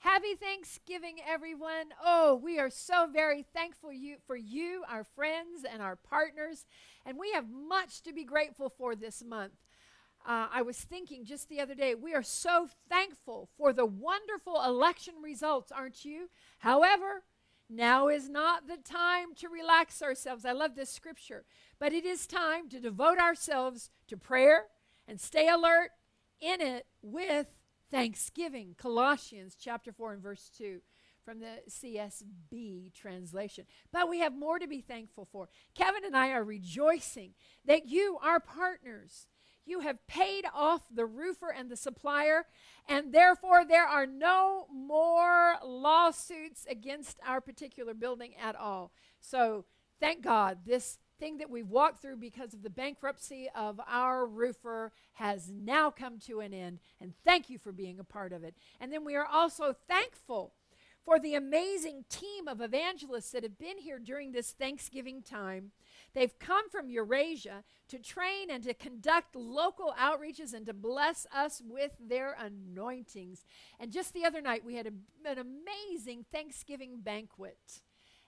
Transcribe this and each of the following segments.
Happy Thanksgiving, everyone. Oh, we are so very thankful for you, our friends, and our partners. And we have much to be grateful for this month. I was thinking just the other day, we are so thankful for the wonderful election results, aren't you? However, now is not the time to relax ourselves. I love this scripture. But it is time to devote ourselves to prayer and stay alert in it with thanksgiving. Colossians chapter 4 and verse 2 from the CSB translation. But we have more to be thankful for. Kevin and I are rejoicing that you, our partners, you have paid off the roofer and the supplier, and therefore there are no more lawsuits against our particular building at all. So thank God this thing that we've walked through because of the bankruptcy of our roofer has now come to an end, and thank you for being a part of it. And then we are also thankful for the amazing team of evangelists that have been here during this Thanksgiving time. They've come from Eurasia to train and to conduct local outreaches and to bless us with their anointings. And just the other night, we had an amazing Thanksgiving banquet.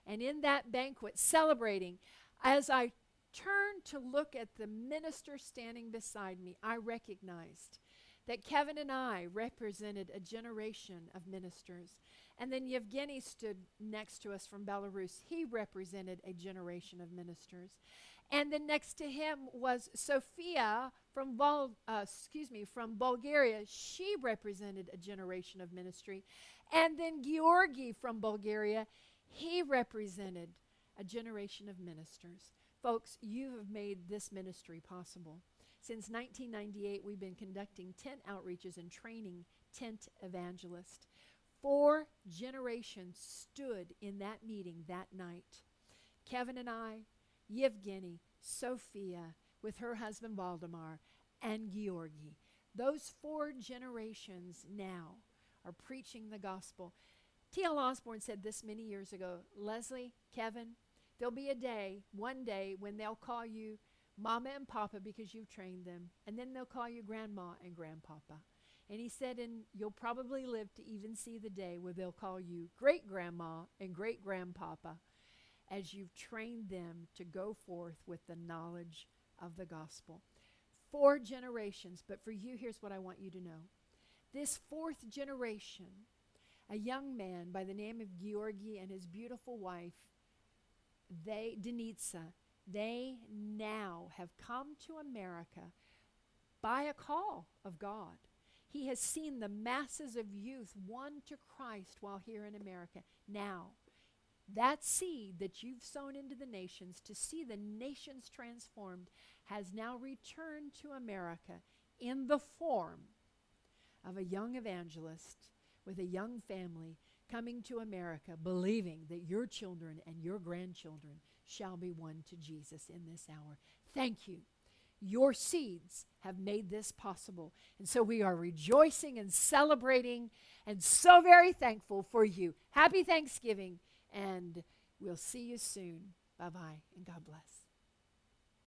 And in that banquet, celebrating, as I turned to look at the minister standing beside me, I recognized that Kevin and I represented a generation of ministers. And then Yevgeny stood next to us from Belarus. He represented a generation of ministers. And then next to him was Sophia from Bulgaria. She represented a generation of ministry. And then Georgi from Bulgaria, he represented a generation of ministers. Folks, you have made this ministry possible. Since 1998, we've been conducting tent outreaches and training tent evangelists. 4 generations stood in that meeting that night. Kevin and I, Yevgeny, Sophia, with her husband Valdemar, and Georgi. Those 4 generations now are preaching the gospel. T.L. Osborne said this many years ago, Leslie, Kevin, there'll be a day, one day, when they'll call you Mama and Papa because you've trained them, and then they'll call you Grandma and Grandpapa. And he said, and you'll probably live to even see the day where they'll call you Great-Grandma and Great-Grandpapa as you've trained them to go forth with the knowledge of the gospel. 4 generations, but for you, here's what I want you to know. This 4th generation, a young man by the name of Georgi and his beautiful wife, Denitsa, they now have come to America by a call of God. He has seen the masses of youth won to Christ while here in America. Now, that seed that you've sown into the nations to see the nations transformed has now returned to America in the form of a young evangelist with a young family coming to America, believing that your children and your grandchildren shall be won to Jesus in this hour. Thank you. Your seeds have made this possible. And so we are rejoicing and celebrating and so very thankful for you. Happy Thanksgiving, and we'll see you soon. Bye-bye, and God bless.